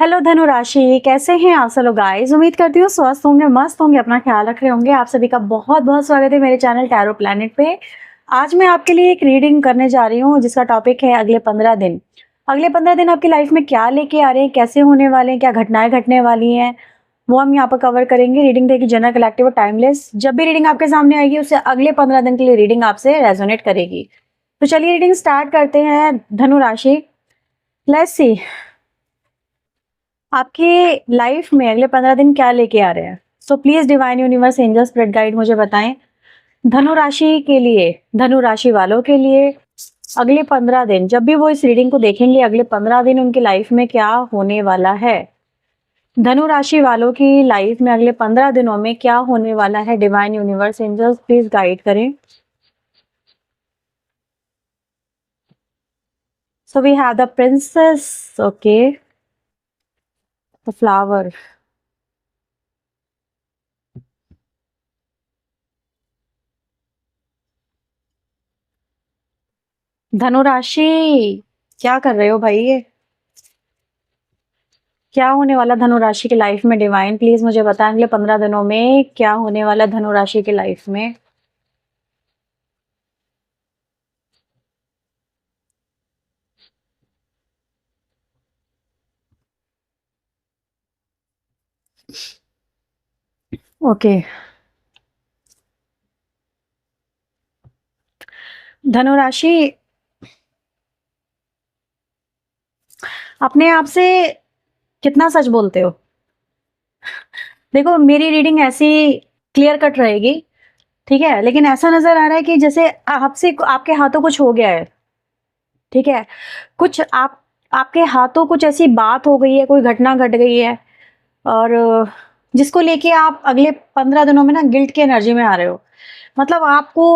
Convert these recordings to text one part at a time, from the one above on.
Hello धनु राशि, कैसे हैं आप सब लोग गाइस। उम्मीद करती हूँ स्वस्थ होंगे, मस्त होंगे, अपना ख्याल रख रहे होंगे। आप सभी का बहुत बहुत स्वागत है मेरे चैनल टैरो प्लैनेट पे। आज मैं आपके लिए एक रीडिंग करने जा रही हूँ जिसका टॉपिक है अगले 15 दिन। अगले 15 दिन आपकी लाइफ में क्या लेके आ रहे हैं, कैसे होने वाले हैं, क्या घटनाएं घटने वाली हैं, वो हम यहाँ पर कवर करेंगे। रीडिंग देखिए जनरल, कलेक्टिव और टाइमलेस। जब भी रीडिंग आपके सामने आएगी उससे अगले 15 दिन के लिए रीडिंग आपसे रेजोनेट करेगी। तो चलिए रीडिंग स्टार्ट करते हैं धनु राशि। लेट्स सी आपके लाइफ में अगले 15 दिन क्या लेके आ रहे हैं। सो please divine universe, angel, spirit guide मुझे बताएं धनु राशि के लिए, धनु राशि वालों के लिए अगले 15 दिन, जब भी वो इस रीडिंग को देखेंगे अगले 15 दिन उनकी लाइफ में क्या होने वाला है। धनु राशि वालों की लाइफ में अगले 15 दिनों में क्या होने वाला है। Divine universe, angels please guide करें। So we have the princess, okay, the flower, धनु राशि क्या कर रहे हो भाई, ये क्या होने वाला धनु राशि की लाइफ में। डिवाइन प्लीज मुझे बताएं अगले 15 दिनों में क्या होने वाला धनु राशि की लाइफ में। ओके, धनु राशि अपने आप से कितना सच बोलते हो। देखो मेरी रीडिंग ऐसी क्लियर कट रहेगी, ठीक है, लेकिन ऐसा नजर आ रहा है कि जैसे आपसे आपके हाथों कुछ हो गया है, ठीक है, कुछ आपके हाथों कुछ ऐसी बात हो गई है, कोई घटना घट गई है और जिसको लेके आप अगले 15 दिनों में ना गिल्ट की एनर्जी में आ रहे हो। मतलब आपको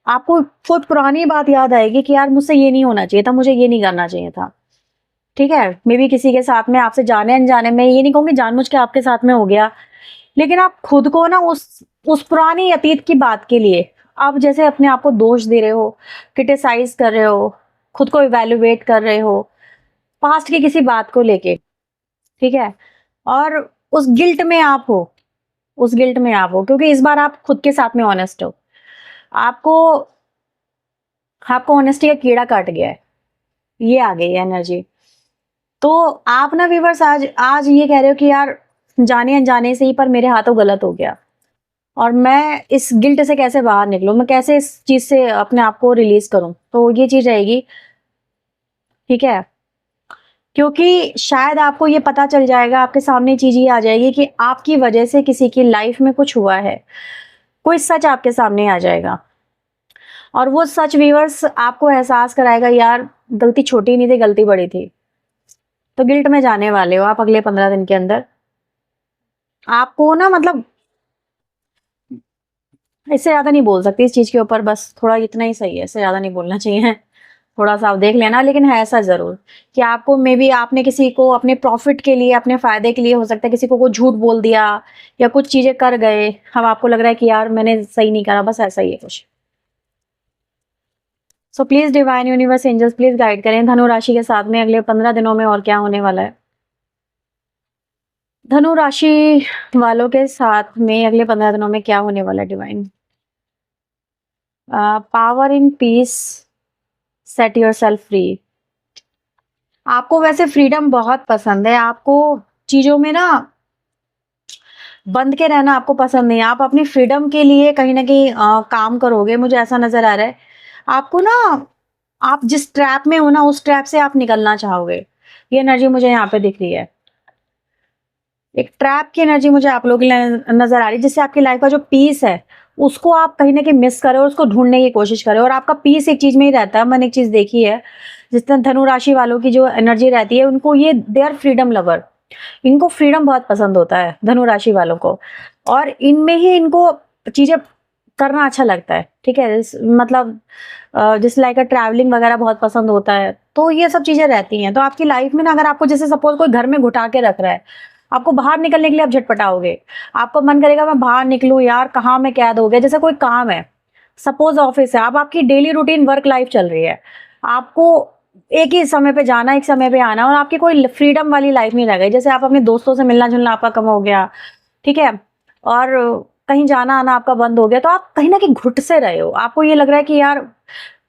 आपको कोई पुरानी बात याद आएगी कि यार मुझसे ये नहीं होना चाहिए था, मुझे ये नहीं करना चाहिए था, ठीक है। मे बी किसी के साथ में आपसे जाने अनजाने में, ये नहीं कहूंगी जानबूझ के आपके साथ में हो गया, लेकिन आप खुद को ना उस पुरानी अतीत की बात के लिए आप जैसे अपने आप को दोष दे रहे हो, क्रिटिसाइज कर रहे हो, खुद को इवेल्युएट कर रहे हो पास्ट की किसी बात को लेके, ठीक है। और उस गिल्ट में आप हो, उस गिल्ट में आप हो क्योंकि इस बार आप खुद के साथ में ऑनेस्ट हो। आपको आपको ऑनेस्टी का कीड़ा काट गया है, ये आ गई है एनर्जी। तो आप ना व्यूअर्स आज आज ये कह रहे हो कि यार जाने अनजाने से ही पर मेरे हाथों गलत हो गया और मैं इस गिल्ट से कैसे बाहर निकलूं, मैं कैसे इस चीज से अपने आप को रिलीज करूं। तो ये चीज रहेगी, ठीक है, क्योंकि शायद आपको ये पता चल जाएगा, आपके सामने चीज ये आ जाएगी कि आपकी वजह से किसी की लाइफ में कुछ हुआ है। कोई सच आपके सामने आ जाएगा और वो सच व्यूअर्स आपको एहसास कराएगा यार गलती छोटी नहीं थी, गलती बड़ी थी। तो गिल्ट में जाने वाले हो आप अगले 15 दिन के अंदर। आपको ना मतलब इससे ज्यादा नहीं बोल सकती इस चीज के ऊपर, बस थोड़ा इतना ही सही है, इससे ज्यादा नहीं बोलना चाहिए। थोड़ा सा आप देख लेना, लेकिन है ऐसा जरूर कि आपको मे बी आपने किसी को अपने प्रॉफिट के लिए, अपने फायदे के लिए हो सकता है किसी को झूठ बोल दिया या कुछ चीजें कर गए। अब आपको लग रहा है कि यार मैंने सही नहीं करा, बस ऐसा ही है कुछ। So please divine universe, angels please guide करें धनु राशि के साथ में अगले 15 दिनों में और क्या होने वाला है। धनु राशि वालों के साथ में अगले 15 दिनों में क्या होने वाला है। Divine power in peace, set your self free. आपको वैसे फ्रीडम बहुत पसंद है, आपको चीजों में ना बंद के रहना आपको पसंद नहीं है। आप अपनी फ्रीडम के लिए कहीं ना कहीं काम करोगे, मुझे ऐसा नजर आ रहा है। आपको ना, आप जिस ट्रैप में हो ना उस ट्रैप से आप निकलना चाहोगे, ये एनर्जी मुझे यहाँ पे दिख रही है। एक ट्रैप की एनर्जी मुझे आप लोगों के लिए नजर आ रही है, जिससे आपकी लाइफ का जो पीस है उसको आप कहीं ना कहीं मिस करें और उसको ढूंढने की कोशिश करें। और आपका पीस एक चीज में ही रहता है। मैंने एक चीज देखी है, जिस तरह धनु राशि वालों की जो एनर्जी रहती है, उनको ये दे आर फ्रीडम लवर, इनको फ्रीडम बहुत पसंद होता है धनु राशि वालों को, और इनमें ही इनको चीजें करना अच्छा लगता है, ठीक है। मतलब जिस लाइक ट्रैवलिंग वगैरह बहुत पसंद होता है, तो ये सब चीजें रहती हैं। तो आपकी लाइफ में ना अगर आपको जैसे सपोज कोई घर में घुटा के रख रहा है, आपको बाहर निकलने के लिए आप झटपटाओगे, आपको मन करेगा मैं बाहर निकलूं, यार कहाँ मैं कैद हो गया। जैसे कोई काम है, सपोज ऑफिस है, अब आपकी डेली रूटीन वर्क लाइफ चल रही है, आपको एक ही समय पे जाना, एक समय पे आना, और आपकी कोई फ्रीडम वाली लाइफ नहीं रह गई। जैसे आप अपने दोस्तों से मिलना जुलना आपका कम हो गया, ठीक है, और कहीं जाना आना आपका बंद हो गया, तो आप कहीं ना कहीं घुट से रहे हो। आपको ये लग रहा है कि यार,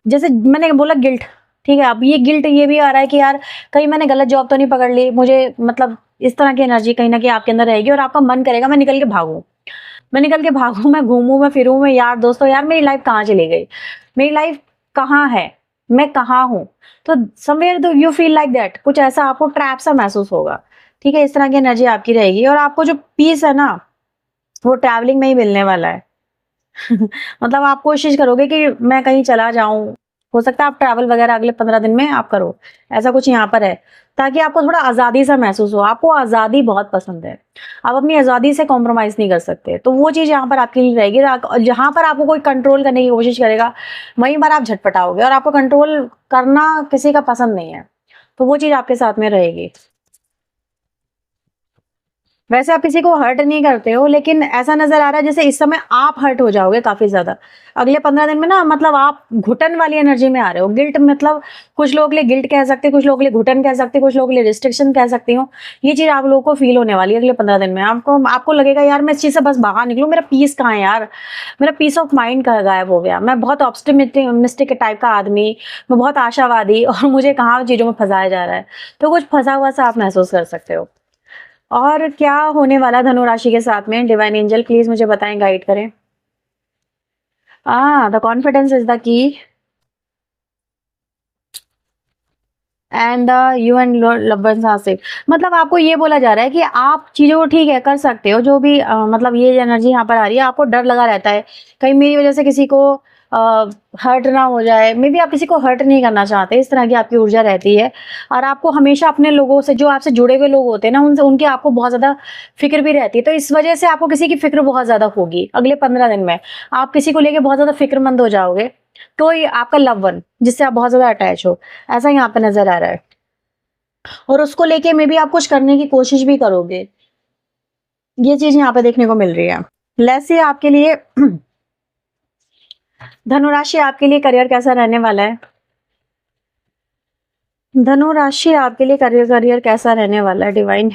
जैसे मैंने बोला गिल्ट, ठीक है, अब ये गिल्ट ये भी आ रहा है कि यार कहीं मैंने गलत जॉब तो नहीं पकड़ ली, मुझे मतलब इस तरह की एनर्जी कहीं ना कहीं आपके अंदर रहेगी, और आपका मन करेगा मैं निकल के भागूं, मैं निकल के भागूं, मैं घूमूं, मैं फिरूं, मैं यार दोस्तों, यार मेरी लाइफ कहाँ चली गई, मेरी लाइफ कहाँ है, मैं कहाँ हूँ। तो समवेयर दो यू फील लाइक दैट, कुछ ऐसा आपको ट्रैप सा महसूस होगा, ठीक है, इस तरह की एनर्जी आपकी रहेगी। और आपको जो पीस है ना, वो ट्रैवलिंग में ही मिलने वाला है। मतलब आप कोशिश करोगे कि मैं कहीं चला जाऊं, हो सकता है आप ट्रैवल वगैरह अगले 15 दिन में आप करो, ऐसा कुछ यहाँ पर है, ताकि आपको थोड़ा आज़ादी सा महसूस हो। आपको आज़ादी बहुत पसंद है, आप अपनी आज़ादी से कॉम्प्रोमाइज़ नहीं कर सकते, तो वो चीज़ यहाँ पर आपके लिए रहेगी। जहाँ पर आपको कोई कंट्रोल करने की कोशिश करेगा, वहीं पर आप झटपटाओगे, और आपको कंट्रोल करना किसी का पसंद नहीं है, तो वो चीज़ आपके साथ में रहेगी। वैसे आप किसी को हर्ट नहीं करते हो, लेकिन ऐसा नजर आ रहा है जैसे इस समय आप हर्ट हो जाओगे काफी ज्यादा अगले 15 दिन में ना। मतलब आप घुटन वाली एनर्जी में आ रहे हो। गिल्ट मतलब कुछ लोगों के लिए गिल्ट कह सकते, कुछ लोगों के लिए घुटन कह सकते, कुछ लोगों के लिए रिस्ट्रिक्शन कह सकती हूँ। ये चीज आप लोगों को फील होने वाली है अगले 15 दिन में। आपको आपको लगेगा यार मैं इस चीज से बस बाहर निकलूं, मेरा पीस कहाँ है यार, मेरा पीस ऑफ माइंड कहाँ गायब हो गया। मैं बहुत ऑप्टिमिस्टिक टाइप का आदमी, मैं बहुत आशावादी, और मुझे कहाँ चीजों में फंसाया जा रहा है। तो कुछ फंसा हुआ सा आप महसूस कर सकते हो। और क्या होने वाला धनु राशि के साथ में, डिवाइन एंजल प्लीज मुझे बताएं, गाइड करें। The confidence is the key, and the you and lovers are safe. मतलब आपको ये बोला जा रहा है कि आप चीजों को ठीक है कर सकते हो, जो भी मतलब ये एनर्जी यहाँ पर आ रही है, आपको डर लगा रहता है कहीं मेरी वजह से किसी को हर्ट ना हो जाए। मे बी आप किसी को हर्ट नहीं करना चाहते, इस तरह की आपकी ऊर्जा रहती है। और आपको हमेशा अपने लोगों से, जो आपसे जुड़े हुए लोग होते हैं ना, उनसे उनकी आपको बहुत ज्यादा फिक्र भी रहती है। तो इस वजह से आपको किसी की फिक्र बहुत ज्यादा होगी अगले 15 दिन में। आप किसी को लेकर बहुत ज्यादा फिक्रमंद हो जाओगे, कोई आपका लव वन जिससे आप बहुत ज्यादा अटैच हो, ऐसा यहाँ पे नजर आ रहा है। और उसको लेके मे बी आप कुछ करने की कोशिश भी करोगे, ये चीज यहाँ पे देखने को मिल रही है। लेट्स से आपके लिए धनुराशि आपके लिए करियर कैसा रहने वाला है। धनु राशि आपके लिए करियर करियर कैसा रहने वाला है डिवाइन।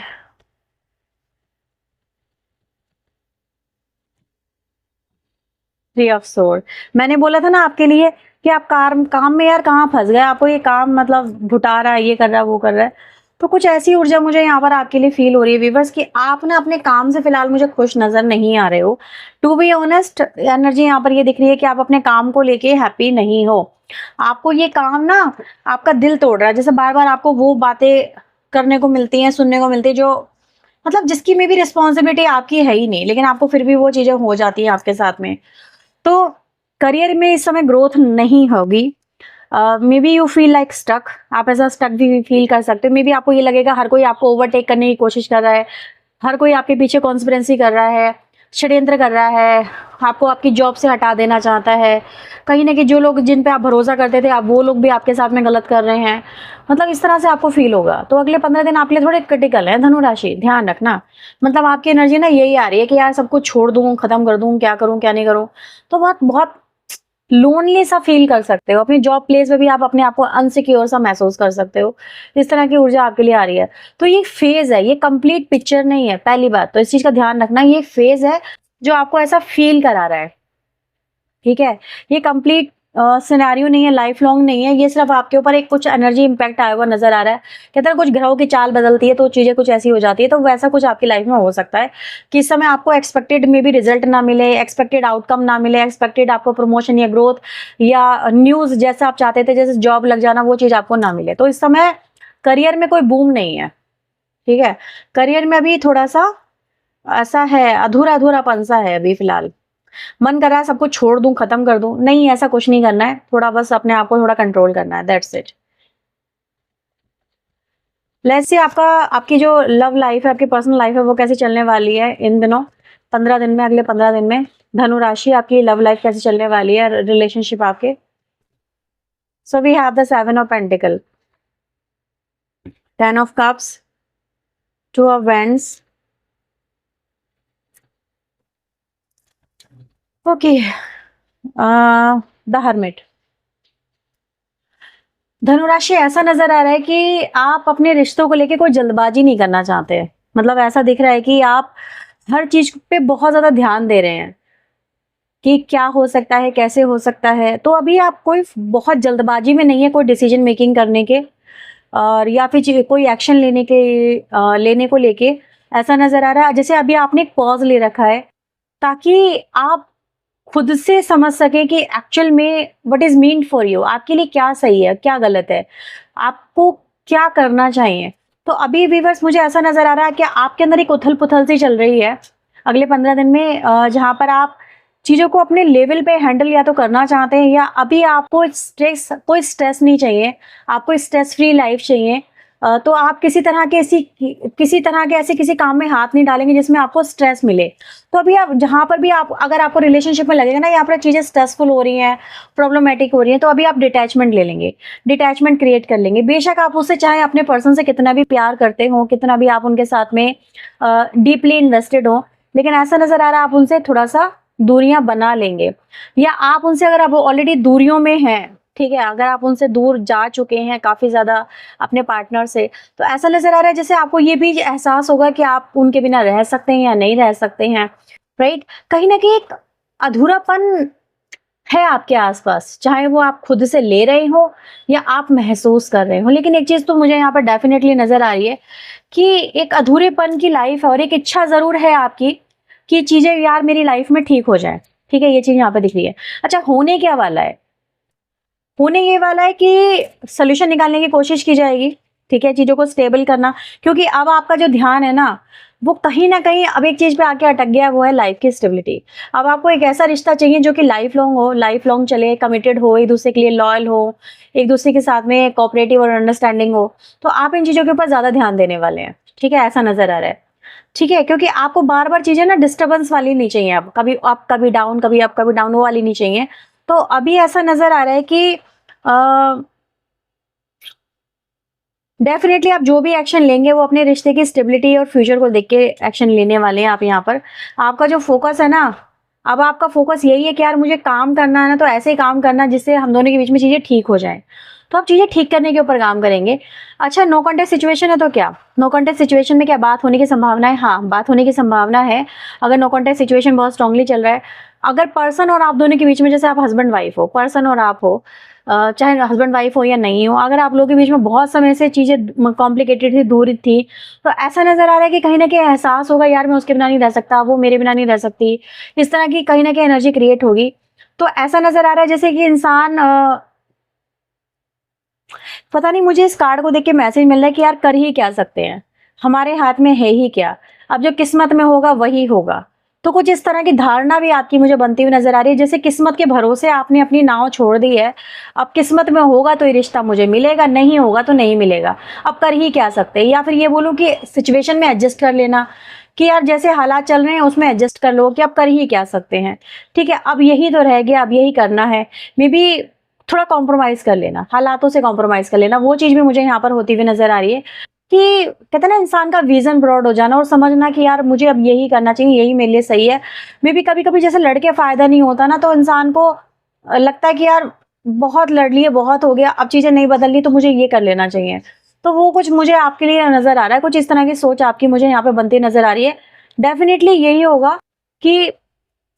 3 of sword. मैंने बोला था ना आपके लिए कि आप काम काम में यार कहाँ फंस गए, आपको ये काम मतलब घुटा रहा है, ये कर रहा है, वो कर रहा है। तो कुछ ऐसी ऊर्जा मुझे यहाँ पर आपके लिए फील हो रही है वीवर्स, कि आप ना अपने काम से फिलहाल मुझे खुश नजर नहीं आ रहे हो। टू बी ऑनेस्ट, एनर्जी यहाँ पर ये दिख रही है कि आप अपने काम को लेके हैप्पी नहीं हो। आपको ये काम ना आपका दिल तोड़ रहा है। जैसे बार बार आपको वो बातें करने को मिलती हैं, सुनने को मिलती है, जो मतलब जिसकी में भी रिस्पॉन्सिबिलिटी आपकी है ही नहीं, लेकिन आपको फिर भी वो चीजें हो जाती हैं आपके साथ में। तो करियर में इस समय ग्रोथ नहीं होगी। Maybe you feel like stuck, आप ऐसा स्टक भी फील कर सकते हो। मे बी आपको ये लगेगा हर कोई आपको ओवरटेक करने की कोशिश कर रहा है, हर कोई आपके पीछे कॉन्स्पिरेंसी कर रहा है, षड्यंत्र कर रहा है, आपको आपकी जॉब से हटा देना चाहता है। कहीं ना कहीं जो लोग जिन पे आप भरोसा करते थे, आप वो लोग भी आपके साथ में गलत कर रहे हैं। मतलब इस तरह से आपको फील होगा। तो अगले 15 दिन आपके लिए थोड़े क्रिटिकल है धनु राशि, ध्यान रखना। मतलब आपकी एनर्जी ना यही आ रही है कि यार सब कुछ छोड़ दूं, खत्म कर दूं, क्या करूं क्या नहीं करूं। तो बहुत बहुत लोनली सा फील कर सकते हो। अपनी जॉब प्लेस में भी आप अपने आप को अनसिक्योर सा महसूस कर सकते हो। इस तरह की ऊर्जा आपके लिए आ रही है। तो ये फेज है, ये कंप्लीट पिक्चर नहीं है, पहली बात तो इस चीज का ध्यान रखना। ये फेज है जो आपको ऐसा फील करा रहा है, ठीक है। ये कंप्लीट सिनेरियो नहीं है, लाइफ लॉन्ग नहीं है। ये सिर्फ आपके ऊपर एक कुछ एनर्जी इंपैक्ट आया हुआ नजर आ रहा है। कहते हैं कुछ ग्रहों की चाल बदलती है तो चीजें कुछ ऐसी हो जाती है। तो वैसा कुछ आपकी लाइफ में हो सकता है कि इस समय आपको एक्सपेक्टेड में भी रिजल्ट ना मिले, एक्सपेक्टेड आउटकम ना मिले, एक्सपेक्टेड आपको प्रमोशन या ग्रोथ या न्यूज जैसा आप चाहते थे, जैसे जॉब लग जाना, वो चीज आपको ना मिले। तो इस समय करियर में कोई बूम नहीं है, ठीक है। करियर में अभी थोड़ा सा ऐसा है, अधूरा अधूरापन सा है अभी फिलहाल। मन कर रहा है सब कुछ छोड़ दूं, खत्म कर दूं, नहीं ऐसा कुछ नहीं करना है। थोड़ा बस अपने आप को थोड़ा कंट्रोल करना है, दैट्स इट। लेट्स सी आपका आपकी जो लव लाइफ है, आपकी पर्सनल लाइफ है, वो कैसे चलने वाली है इन दिनों, 15 दिन में, अगले 15 दिन में। धनु राशि आपकी लव लाइफ कैसे चलने वाली है, रिलेशनशिप आपके। So we have the 7 of pentacle, 10 of cups, 2 of wands, okay, the hermit. धनुराशि ऐसा नजर आ रहा है कि आप अपने रिश्तों को लेके कोई जल्दबाजी नहीं करना चाहते। मतलब ऐसा दिख रहा है कि आप हर चीज पे बहुत ज्यादा ध्यान दे रहे हैं कि क्या हो सकता है, कैसे हो सकता है। तो अभी आप कोई बहुत जल्दबाजी में नहीं है कोई डिसीजन मेकिंग करने के, और या फिर कोई एक्शन लेने को लेके ऐसा नजर आ रहा है। जैसे अभी आपने एक पॉज ले रखा है ताकि आप खुद से समझ सके कि एक्चुअल में what is mean for you, आपके लिए क्या सही है, क्या गलत है, आपको क्या करना चाहिए। तो अभी व्यूअर्स मुझे ऐसा नजर आ रहा है कि आपके अंदर एक उथल पुथल सी चल रही है अगले 15 दिन में, जहां पर आप चीजों को अपने लेवल पे हैंडल या तो करना चाहते हैं, या अभी आपको कोई स्ट्रेस नहीं चाहिए, आपको स्ट्रेस फ्री लाइफ चाहिए। तो आप किसी तरह के ऐसे किसी काम में हाथ नहीं डालेंगे जिसमें आपको स्ट्रेस मिले। तो अभी आप जहां पर भी आप, अगर आपको रिलेशनशिप में लगेगा ना यहाँ पर चीजें स्ट्रेसफुल हो रही हैं, प्रॉब्लमेटिक हो रही हैं, तो अभी आप डिटैचमेंट ले लेंगे, डिटैचमेंट क्रिएट कर लेंगे। बेशक आप उससे चाहे अपने पर्सन से कितना भी प्यार करते हो, कितना भी आप उनके साथ में डीपली इन्वेस्टेड हो, लेकिन ऐसा नजर आ रहा है आप उनसे थोड़ा सा दूरियां बना लेंगे। या आप उनसे, अगर आप ऑलरेडी दूरियों में हैं, ठीक है, अगर आप उनसे दूर जा चुके हैं काफी ज्यादा अपने पार्टनर से, तो ऐसा नजर आ रहा है जैसे आपको ये भी एहसास होगा कि आप उनके बिना रह सकते हैं या नहीं रह सकते हैं। राइट, कहीं ना कहीं एक अधूरापन है आपके आसपास, चाहे वो आप खुद से ले रहे हो या आप महसूस कर रहे हो। लेकिन एक चीज तो मुझे यहाँ पर डेफिनेटली नजर आ रही है कि एक अधूरेपन की लाइफ है, और एक इच्छा जरूर है आपकी कि चीजें यार मेरी लाइफ में ठीक हो जाए। ठीक है, ये चीज यहाँ पे दिख रही है। अच्छा, होने क्या वाला है? होने ये वाला है कि सोल्यूशन निकालने की कोशिश की जाएगी, ठीक है, चीजों को स्टेबल करना। क्योंकि अब आपका जो ध्यान है ना, वो कहीं ना कहीं अब एक चीज पे आके अटक गया, वो है लाइफ की स्टेबिलिटी। अब आपको एक ऐसा रिश्ता चाहिए जो कि लाइफ लॉन्ग हो, लाइफ लॉन्ग चले, कमिटेड हो, एक दूसरे के लिए लॉयल हो, एक दूसरे के साथ में कोऑपरेटिव और अंडरस्टैंडिंग हो। तो आप इन चीजों के ऊपर ज्यादा ध्यान देने वाले हैं, ठीक है, ऐसा नजर आ रहा है। ठीक है, क्योंकि आपको बार बार चीजें ना डिस्टर्बेंस वाली नहीं चाहिए, अब कभी आप कभी डाउन, कभी आप कभी डाउन, वो वाली नहीं चाहिए। तो अभी ऐसा नजर आ रहा है कि डेफिनेटली आप जो भी एक्शन लेंगे वो अपने रिश्ते की स्टेबिलिटी और फ्यूचर को देख के एक्शन लेने वाले हैं। आप यहाँ पर आपका जो फोकस है ना, अब आपका फोकस यही है कि यार मुझे काम करना है ना, तो ऐसे ही काम करना जिससे हम दोनों के बीच में चीजें ठीक हो जाएं। तो आप चीजें ठीक करने के ऊपर काम करेंगे। अच्छा, नो कॉन्टेक्ट सिचुएशन है तो क्या, नो कॉन्टेक्ट सिचुएशन में क्या बात होने की संभावना है? हाँ, बात होने की संभावना है। अगर नो कॉन्टेक्ट सिचुएशन बहुत स्ट्रांगली चल रहा है, अगर पर्सन और आप दोनों के बीच में, जैसे आप हस्बैंड वाइफ हो, पर्सन और आप हो, चाहे हस्बैंड वाइफ हो या नहीं हो, अगर आप लोगों के बीच में बहुत समय से चीजें कॉम्प्लिकेटेड थी, दूर थी, तो ऐसा नजर आ रहा है कि कहीं ना कहीं एहसास होगा यार मैं उसके बिना नहीं रह सकता, वो मेरे बिना नहीं रह सकती, इस तरह की कहीं ना कहीं एनर्जी क्रिएट होगी। तो ऐसा नजर आ रहा है जैसे कि इंसान पता नहीं, मुझे इस कार्ड को देख के मैसेज मिल रहा है कि यार कर ही क्या सकते हैं, हमारे हाथ में है ही क्या, अब जो किस्मत में होगा वही होगा। तो कुछ इस तरह की धारणा भी आपकी मुझे बनती हुई नजर आ रही है, जैसे किस्मत के भरोसे आपने अपनी नाव छोड़ दी है। अब किस्मत में होगा तो ये रिश्ता मुझे मिलेगा, नहीं होगा तो नहीं मिलेगा, अब कर ही क्या सकते हैं। या फिर ये बोलूं कि सिचुएशन में एडजस्ट कर लेना, कि यार जैसे हालात चल रहे हैं उसमें एडजस्ट कर लो, कि अब कर ही क्या सकते हैं। ठीक है, अब यही तो रह गया, अब यही करना है। मे बी थोड़ा कॉम्प्रोमाइज कर लेना, हालातों से कॉम्प्रोमाइज कर लेना, वो चीज भी मुझे यहाँ पर होती हुई नजर आ रही है। कि कहते हैं ना, इंसान का विजन ब्रॉड हो जाना और समझना कि यार मुझे अब यही करना चाहिए, यही मेरे लिए सही है। मे बी कभी कभी जैसे लड़के फायदा नहीं होता ना, तो इंसान को लगता है कि यार बहुत लड़ लिए, बहुत हो गया, अब चीजें नहीं बदल रही, तो मुझे ये कर लेना चाहिए। तो वो कुछ मुझे आपके लिए नजर आ रहा है, कुछ इस तरह की सोच आपकी मुझे यहाँ पे बनती नजर आ रही है। डेफिनेटली यही होगा कि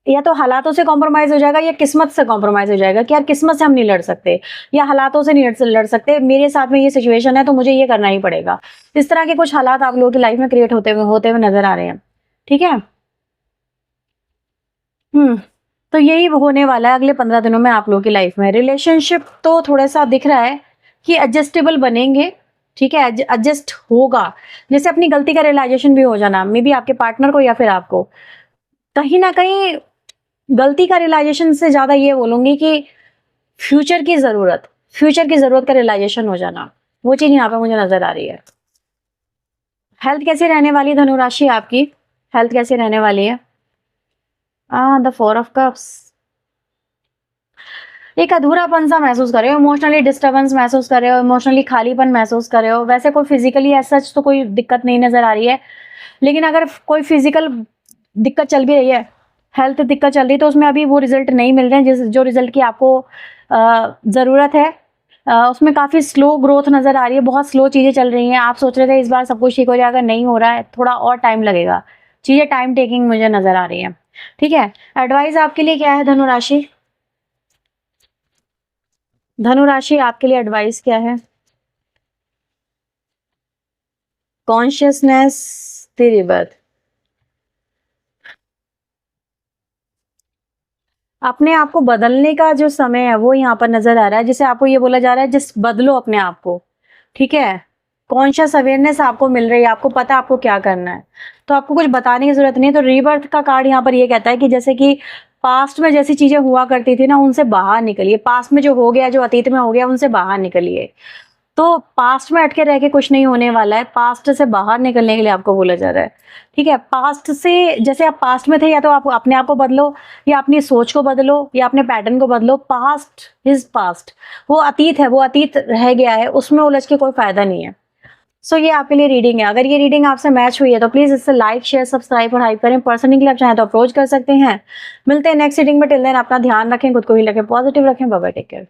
या तो हालातों से कॉम्प्रोमाइज हो जाएगा या किस्मत से कॉम्प्रोमाइज हो जाएगा, कि यार किस्मत से हम नहीं लड़ सकते या हालातों से नहीं लड़ सकते, मेरे साथ में ये सिचुएशन है तो मुझे ये करना ही पड़ेगा। इस तरह के कुछ हालात आप लोगों की लाइफ में क्रिएट होते हुए नजर आ रहे हैं। ठीक है, तो यही होने वाला है अगले 15 दिनों में आप लोगों की लाइफ में। रिलेशनशिप तो थोड़ा सा दिख रहा है कि एडजस्टेबल बनेंगे, ठीक है, एडजस्ट होगा। जैसे अपनी गलती का रियलाइजेशन भी हो जाना, मे बी आपके पार्टनर को या फिर आपको, कहीं ना कहीं गलती का रियलाइजेशन से ज्यादा ये बोलूंगी कि फ्यूचर की जरूरत का रियलाइजेशन हो जाना, वो चीज यहाँ पे मुझे नजर आ रही है। हेल्थ कैसी रहने वाली है धनुराशि आपकी? हेल्थ कैसी रहने वाली है? The 4 of cups. एक अधूरापन सा महसूस कर रहे हो, इमोशनली डिस्टर्बेंस महसूस कर रहे हो, इमोशनली खालीपन महसूस कर रहे हो। वैसे कोई फिजिकली एज सच तो कोई दिक्कत नहीं नजर आ रही है, लेकिन अगर कोई फिजिकल दिक्कत चल भी रही है, हेल्थ दिक्कत चल रही है, तो उसमें अभी वो रिजल्ट नहीं मिल रहे हैं जिस जो रिजल्ट की आपको जरूरत है। उसमें काफ़ी स्लो ग्रोथ नज़र आ रही है, बहुत स्लो चीज़ें चल रही हैं। आप सोच रहे थे इस बार सब कुछ ठीक हो जाएगा, नहीं हो रहा है, थोड़ा और टाइम लगेगा, चीज़ें टाइम टेकिंग मुझे नज़र आ रही हैं। ठीक है, एडवाइस आपके लिए क्या है धनु राशि? धनु राशि आपके लिए एडवाइस क्या है? Consciousness, the rebirth. अपने आप को बदलने का जो समय है वो यहाँ पर नजर आ रहा है, जिसे आपको ये बोला जा रहा है जिस बदलो अपने आप को। ठीक है, कॉन्शियस अवेयरनेस आपको मिल रही है, आपको पता है आपको क्या करना है, तो आपको कुछ बताने की जरूरत नहीं है। तो रीबर्थ का कार्ड यहाँ पर ये कहता है कि जैसे कि पास्ट में जैसी चीजें हुआ करती थी ना, उनसे बाहर निकलिए। पास्ट में जो हो गया, जो अतीत में हो गया, उनसे बाहर निकलिए। तो पास्ट में अटके रह के कुछ नहीं होने वाला है, पास्ट से बाहर निकलने के लिए आपको बोला जा रहा है। ठीक है, पास्ट से जैसे आप पास्ट में थे, या तो आप अपने आप को बदलो, या अपनी सोच को बदलो, या अपने पैटर्न को बदलो। पास्ट इज पास्ट, वो अतीत है, वो अतीत रह गया है, उसमें उलझ के कोई फायदा नहीं है। सो ये आपके लिए रीडिंग है। अगर ये रीडिंग आपसे मैच हुई है तो प्लीज इससे लाइक, शेयर, सब्सक्राइब और हाइप करें। पर्सनली आप चाहें तो अप्रोच कर सकते हैं। मिलते हैं नेक्स्ट रीडिंग में। टिल देन अपना ध्यान रखें, खुद को ही रखें, पॉजिटिव रखें। Bye bye, take care.